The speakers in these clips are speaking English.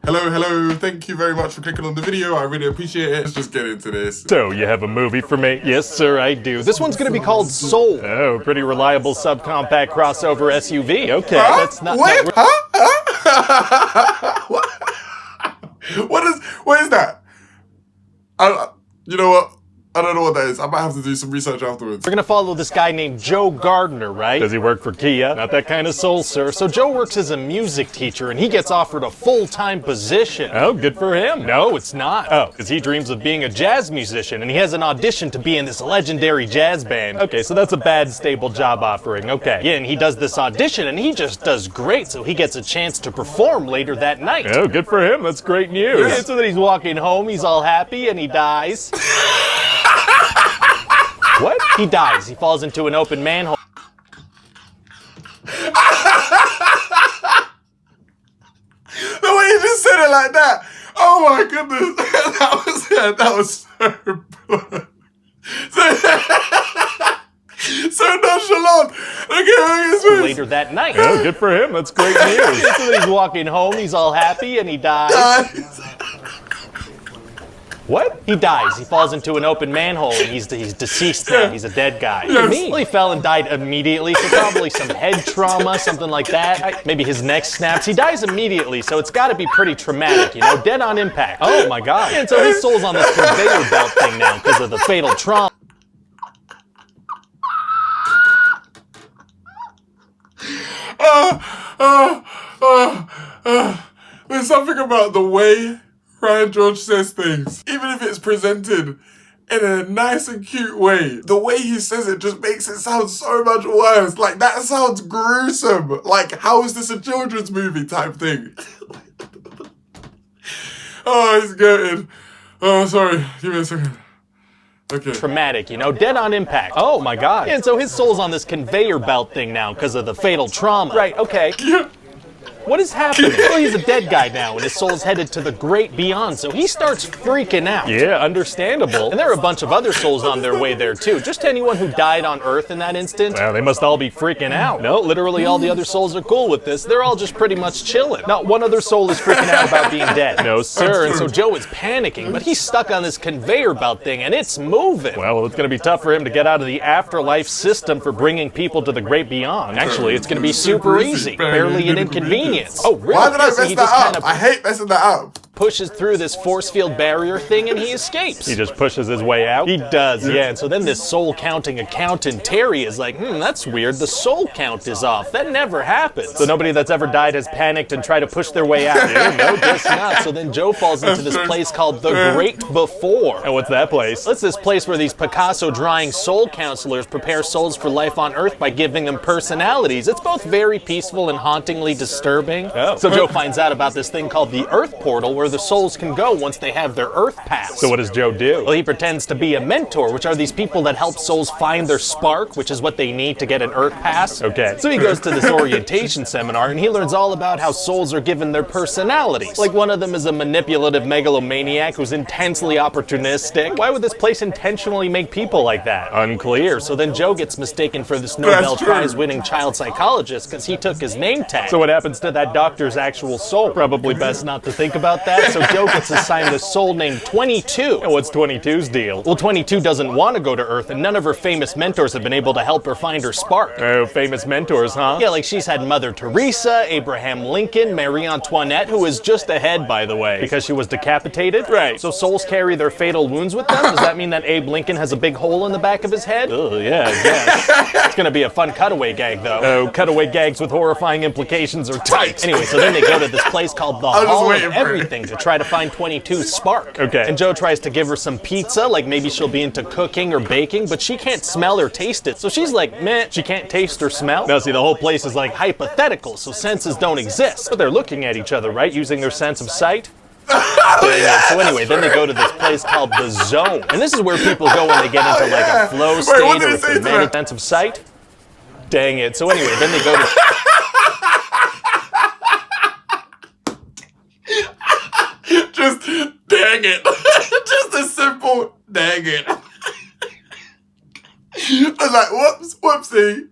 Hello, thank you very much for clicking on the video, I really appreciate it. Let's just get into this. So, you have a movie for me? Yes, sir, I do. This one's gonna be called Soul. Oh, pretty reliable subcompact crossover SUV. Okay, that's not... Wait, What? What is that? You know what? I don't know what that is. I might have to do some research afterwards. We're gonna follow this guy named Joe Gardner, right? Does he work for Kia? Not that kind of soul, sir. So Joe works as a music teacher and he gets offered a full-time position. Oh, good for him. No, it's not. Oh, because he dreams of being a jazz musician and he has an audition to be in this legendary jazz band. Okay, so that's a bad, stable job offering. Okay. Yeah, and he does this audition and he just does great, so he gets a chance to perform later that night. Oh, good for him. That's great news. Yeah, so then he's walking home, he's all happy, and he dies. What? He dies. He falls into an open manhole. The way you just said it like that. Oh my goodness. That was so nonchalant. Look at his face. Later that night. Oh, good for him. That's great news. So then he's walking home, he's all happy, and he dies. What? He dies. He falls into an open manhole and he's deceased now. He's a dead guy. What do you mean? Well, he fell and died immediately, so probably some head trauma, something like that. Maybe his neck snaps. He dies immediately, so it's got to be pretty traumatic, you know? Dead on impact. Oh my God. And so his soul's on this conveyor belt thing now because of the fatal trauma. There's something about the way Ryan George says things, even if it's presented in a nice and cute way, the way he says it just makes it sound so much worse. Like, that sounds gruesome. Like, how is this a children's movie type thing? Oh, he's good. Oh, sorry. Give me a second. Okay. Traumatic, you know, dead on impact. Oh my God. And so his soul's on this conveyor belt thing now because of the fatal trauma. Right, okay. Yeah. What is happening? Well, he's a dead guy now, and his soul's headed to the great beyond, so he starts freaking out. Yeah, understandable. And there are a bunch of other souls on their way there, too. Just anyone who died on Earth in that instant. Well, they must all be freaking out. No, literally all the other souls are cool with this. They're all just pretty much chilling. Not one other soul is freaking out about being dead. No, sir. And so Joe is panicking, but he's stuck on this conveyor belt thing, and it's moving. Well, it's gonna be tough for him to get out of the afterlife system for bringing people to the great beyond. Actually, it's gonna be super easy. Barely an inconvenience. Oh, really? Why did I mess that up? I hate messing that up. Pushes through this force field barrier thing and he escapes. He just pushes his way out? He does, yeah. And so then this soul counting accountant, Terry, is like, that's weird. The soul count is off. That never happens. So nobody that's ever died has panicked and tried to push their way out. No, guess not. So then Joe falls into this place called The Great Before. And what's that place? It's this place where these Picasso drawing soul counselors prepare souls for life on Earth by giving them personalities. It's both very peaceful and hauntingly disturbing. Oh. So Joe finds out about this thing called the Earth Portal where the souls can go once they have their Earth pass. So what does Joe do? Well, he pretends to be a mentor, which are these people that help souls find their spark, which is what they need to get an Earth pass. Okay. So he goes to this orientation seminar and he learns all about how souls are given their personalities. Like one of them is a manipulative megalomaniac who's intensely opportunistic. Why would this place intentionally make people like that? Unclear. So then Joe gets mistaken for this Nobel Prize winning child psychologist because he took his name tag. So what happens to that doctor's actual soul? Probably best not to think about that. So Joe gets assigned a soul named 22. And what's 22's deal? Well, 22 doesn't want to go to Earth, and none of her famous mentors have been able to help her find her spark. Oh, famous mentors, huh? Yeah, like she's had Mother Teresa, Abraham Lincoln, Marie Antoinette, who is just ahead, by the way, because she was decapitated. Right. So souls carry their fatal wounds with them? Does that mean that Abe Lincoln has a big hole in the back of his head? Oh, yeah, I guess. It's gonna be a fun cutaway gag, though. Oh, cutaway gags with horrifying implications are tight. Anyway, so then they go to this place called the Hall of Everything to try to find 22's spark. Okay. And Joe tries to give her some pizza, like maybe she'll be into cooking or baking, but she can't smell or taste it. So she's like, meh, she can't taste or smell. Now see, the whole place is like hypothetical, so senses don't exist. But they're looking at each other, right? Using their sense of sight. So anyway, then they go to this place called the Zone. And this is where people go when they get into like a flow state or a traumatic sense of sight. Dang it. So anyway, then they go to... Just dang it. Just a simple dang it. I was like, whoops, whoopsie.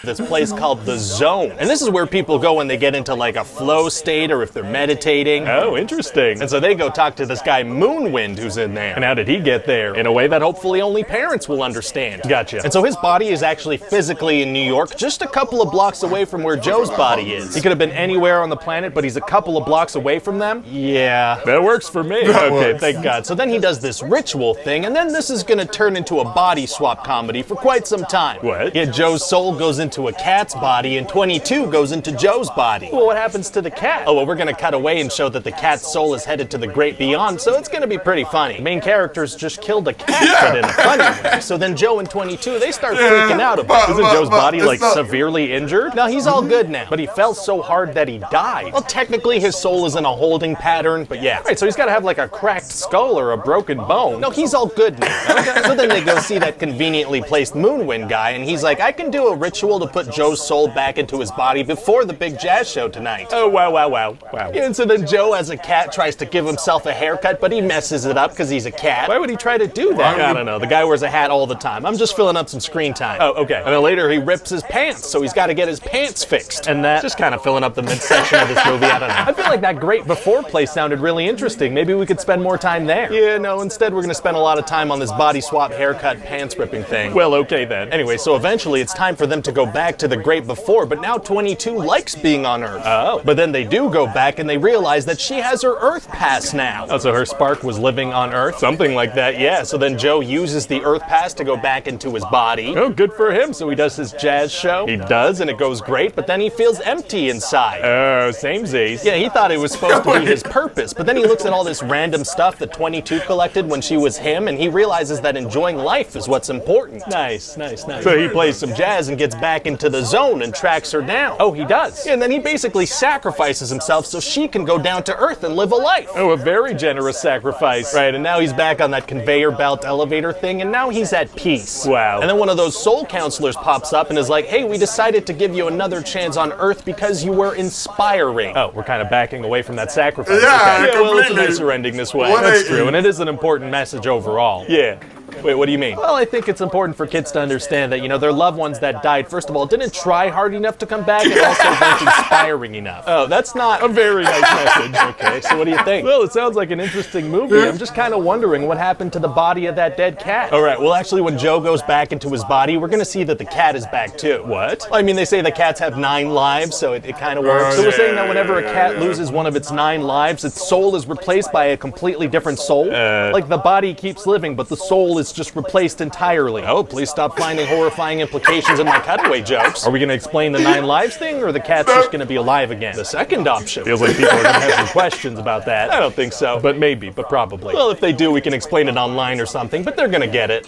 This place called The Zone. And this is where people go when they get into like a flow state or if they're meditating. Oh, interesting. And so they go talk to this guy Moonwind who's in there. And how did he get there? In a way that hopefully only parents will understand. Gotcha. And so his body is actually physically in New York, just a couple of blocks away from where Joe's body is. He could have been anywhere on the planet, but he's a couple of blocks away from them. Yeah, that works for me. Okay, thank God. So then he does this ritual thing, and then this is gonna turn into a body swap comedy for quite some time. What? Yeah, Joe's soul goes into a cat's body, and 22 goes into Joe's body. Well, what happens to the cat? Oh, well, we're gonna cut away and show that the cat's soul is headed to the great beyond, so it's gonna be pretty funny. The main characters just killed a cat, but in a funny way. So then Joe and 22, they start freaking out about it. Isn't Joe's body, like, severely injured? No, he's all good now, but he fell so hard that he died. Well, technically, his soul is in a holding pattern, but yeah. Right, so he's gotta have, like, a cracked skull or a broken bone. No, he's all good now. Okay. So then they go see that conveniently placed Moonwind guy, and he's like, I can do a ritual to put Joe's soul back into his body before the big jazz show tonight. Oh, wow. And so then Joe, as a cat, tries to give himself a haircut, but he messes it up because he's a cat. Why would he try to do that? I don't know. The guy wears a hat all the time. I'm just filling up some screen time. Oh, okay. And then later he rips his pants, so he's got to get his pants fixed. And that just kind of filling up the midsection of this movie. I don't know. I feel like that Great Before place sounded really interesting. Maybe we could spend more time there. Yeah, no, instead we're going to spend a lot of time on this body swap, haircut, pants ripping thing. Well, okay then. Anyway, so eventually it's time for them to go back to the Great Before, but now 22 likes being on Earth. Oh. But then they do go back and they realize that she has her Earth pass now. Oh, so her spark was living on Earth? Something like that, yeah. So then Joe uses the Earth pass to go back into his body. Oh, good for him. So he does his jazz show. He does, and it goes great, but then he feels empty inside. Oh, samesies. Yeah, he thought it was supposed to be his purpose, but then he looks at all this random stuff that 22 collected when she was him, and he realizes that enjoying life is what's important. Nice. So he plays some jazz and gets back into the zone and tracks her down. Oh, he does. Yeah, and then he basically sacrifices himself so she can go down to Earth and live a life. Oh, a very generous sacrifice. Right, and now he's back on that conveyor belt elevator thing, and now he's at peace. Wow. And then one of those soul counselors pops up and is like, hey, we decided to give you another chance on Earth because you were inspiring. Oh, we're kind of backing away from that sacrifice. Yeah, okay. Well, it's a nicer ending this way. That's true, and it is an important message overall. Yeah. Wait, what do you mean? Well, I think it's important for kids to understand that, you know, their loved ones that died, first of all, didn't try hard enough to come back and also weren't inspiring enough. Oh, that's not a very nice message. Okay, so what do you think? Well, it sounds like an interesting movie. I'm just kind of wondering what happened to the body of that dead cat. All right, well, actually, when Joe goes back into his body, we're going to see that the cat is back too. What? I mean, they say the cats have 9 lives, so it kind of works. So we're saying that whenever a cat loses one of its 9 lives, its soul is replaced by a completely different soul. Like the body keeps living, but the soul is just replaced entirely. Oh, please stop finding horrifying implications in my cutaway jokes. Are we going to explain the 9 lives thing, or the cat's just going to be alive again? The second option. Feels like people are going to have some questions about that. I don't think so, but maybe, but probably. Well, if they do, we can explain it online or something, but they're going to get it.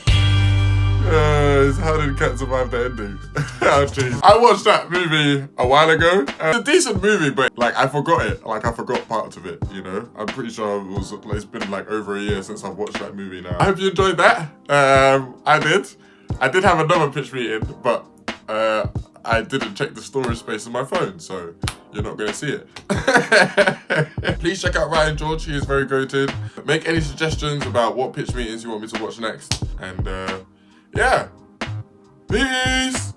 How did Cat survive the ending? Oh, jeez. I watched that movie a while ago. It's a decent movie, but like I forgot it. Like I forgot parts of it, you know? I'm pretty sure it's been like over a year since I've watched that movie now. I hope you enjoyed that. I did. I did have another pitch meeting, but I didn't check the storage space on my phone, so you're not going to see it. Please check out Ryan George, he is very goated. Make any suggestions about what pitch meetings you want me to watch next. And yeah, peace!